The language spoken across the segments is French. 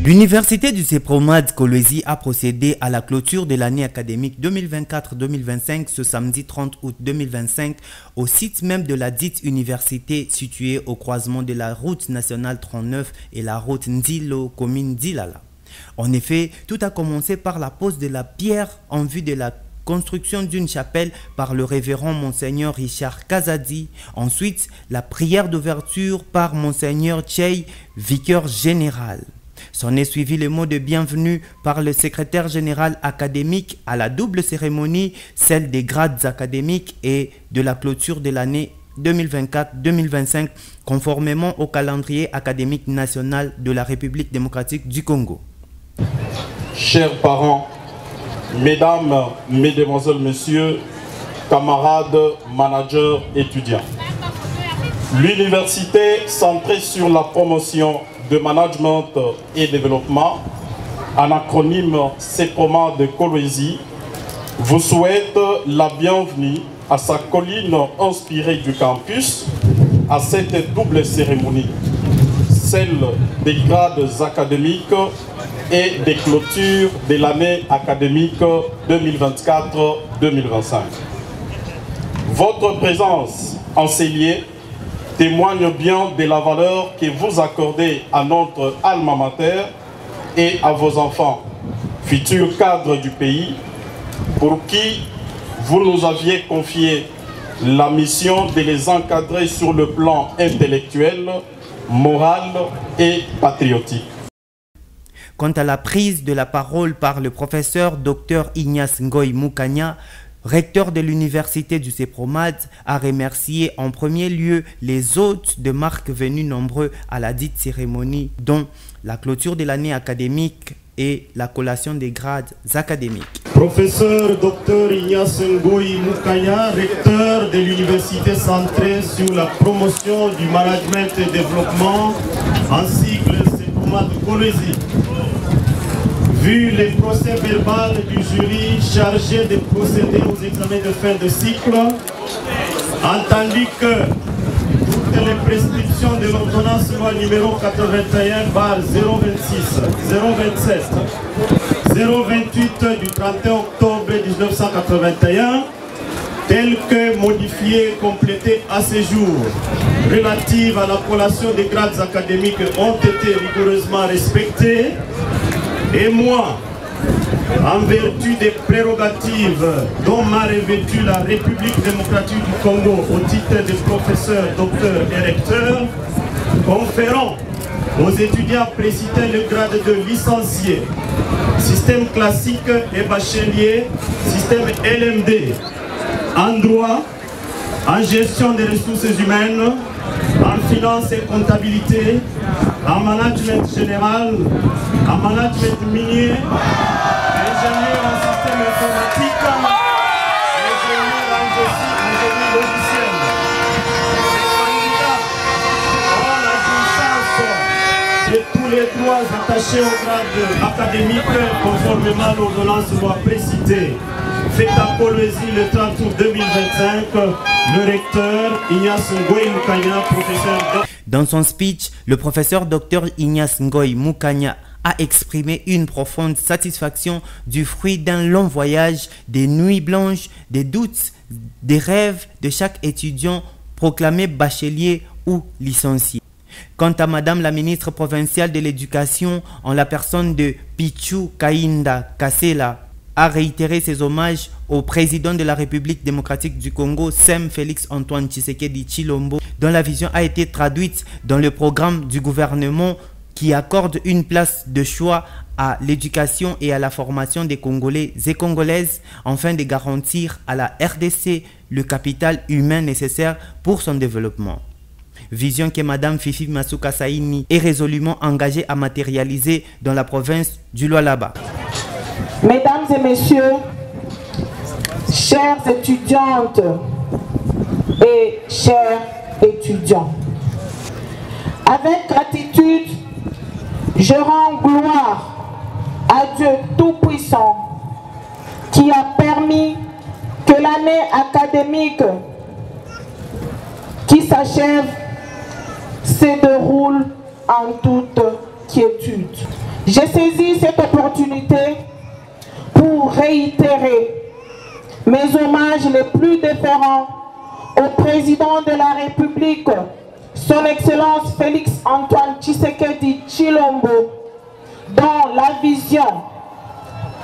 L'université du CEPROMAD Kolwezi a procédé à la clôture de l'année académique 2024-2025 ce samedi 30 août 2025 au site même de la dite université située au croisement de la route nationale 39 et la route Ndilo, commune d'Ilala. En effet, tout a commencé par la pose de la pierre en vue de la construction d'une chapelle par le révérend Monseigneur Richard Kazadi. Ensuite, la prière d'ouverture par Monseigneur Tchei, vicaire général. S'en est suivi le mot de bienvenue par le secrétaire général académique à la double cérémonie, celle des grades académiques et de la clôture de l'année 2024-2025, conformément au calendrier académique national de la République démocratique du Congo. Chers parents, mesdames, mesdemoiselles, messieurs, camarades, managers, étudiants, l'université centrée sur la promotion de management et développement, en acronyme CEPROMAD Kolwezi, vous souhaite la bienvenue à sa colline inspirée du campus à cette double cérémonie, celle des grades académiques et des clôtures de l'année académique 2024-2025. Votre présence en ces lieux témoigne bien de la valeur que vous accordez à notre alma mater et à vos enfants, futurs cadres du pays, pour qui vous nous aviez confié la mission de les encadrer sur le plan intellectuel, moral et patriotique. Quant à la prise de la parole par le professeur Dr Ignace Ngoy Mukanya, recteur de l'université du CEPROMAD, a remercié en premier lieu les hôtes de marque venus nombreux à la dite cérémonie, dont la clôture de l'année académique et la collation des grades académiques. Professeur Dr Ignace Ngoy Mukanya, recteur de l'université centrée sur la promotion du management et développement en cycle CEPROMAD Kolwezi. Vu les procès-verbal du jury chargé de procéder aux examens de fin de cycle, entendu que toutes les prescriptions de l'ordonnance loi numéro 81/026, 027, 028 du 31 octobre 1981, telles que modifiées et complétées à ce jour, relatives à la collation des grades académiques ont été rigoureusement respectées. Et moi, en vertu des prérogatives dont m'a revêtu la République démocratique du Congo au titre de professeur, docteur et recteur, conférant aux étudiants précités le grade de licencié, système classique et bachelier, système LMD, en droit, en gestion des ressources humaines, en finance et comptabilité, en management général, en management minier, ingénieur en système informatique, ingénieur en génie logiciel. Les candidats ont la jouissance de tous les droits attachés au grade académique conformément à l'ordonnance loi précitée. Fait à Kolwezi le 30 août 2025, le recteur Ignace Ngoy Mukanya, professeur. Dans son speech, le professeur Dr Ignace Ngoy Mukanya a exprimé une profonde satisfaction du fruit d'un long voyage, des nuits blanches, des doutes, des rêves de chaque étudiant proclamé bachelier ou licencié. Quant à Madame la ministre provinciale de l'Éducation, en la personne de Pichu Kainda Kasela, a réitéré ses hommages au président de la République démocratique du Congo, Sem Félix Antoine Tshisekedi Tshilombo, dont la vision a été traduite dans le programme du gouvernement qui accorde une place de choix à l'éducation et à la formation des Congolais et Congolaises, afin de garantir à la RDC le capital humain nécessaire pour son développement. Vision que Madame Fifi Masuka Saini est résolument engagée à matérialiser dans la province du Lualaba. Mesdames et messieurs, chères étudiantes et chers étudiants, avec gratitude, je rends gloire à Dieu Tout-Puissant qui a permis que l'année académique qui s'achève se déroule en toute quiétude. J'ai saisi cette opportunité pour réitérer mes hommages les plus déférents au président de la République, Son Excellence Félix Antoine Tshisekedi Tshilombo, dont la vision,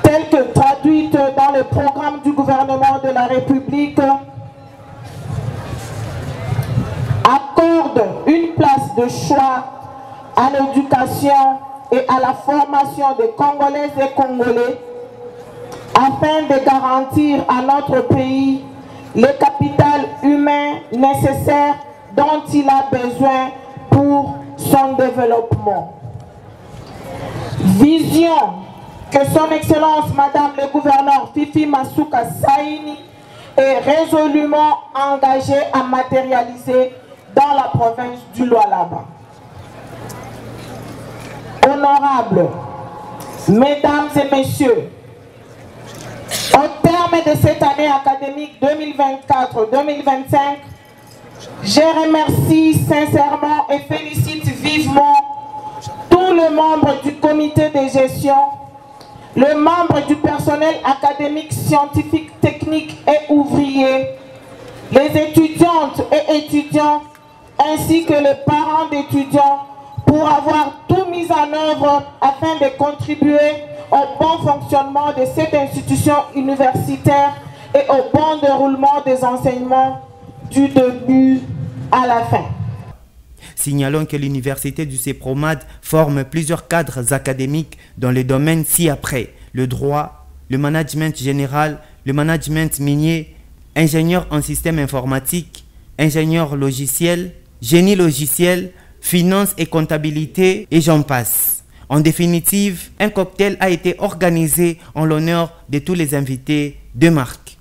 telle que traduite dans le programme du gouvernement de la République, accorde une place de choix à l'éducation et à la formation des Congolaises et Congolais afin de garantir à notre pays le capital humain nécessaire dont il a besoin pour son développement. Vision que son Excellence Madame le gouverneur Fifi Masuka Saini est résolument engagée à matérialiser dans la province du Lualaba. Honorables, Mesdames et Messieurs, au terme de cette année académique 2024-2025, je remercie sincèrement et félicite vivement tous les membres du comité de gestion, les membres du personnel académique, scientifique, technique et ouvrier, les étudiantes et étudiants, ainsi que les parents d'étudiants, pour avoir tout mis en œuvre afin de contribuer au bon fonctionnement de cette institution universitaire et au bon déroulement des enseignements du début à la fin. Signalons que l'université du CEPROMAD forme plusieurs cadres académiques dans les domaines ci-après: le droit, le management général, le management minier, ingénieur en système informatique, ingénieur logiciel, génie logiciel, finance et comptabilité, et j'en passe. En définitive, un cocktail a été organisé en l'honneur de tous les invités de marque.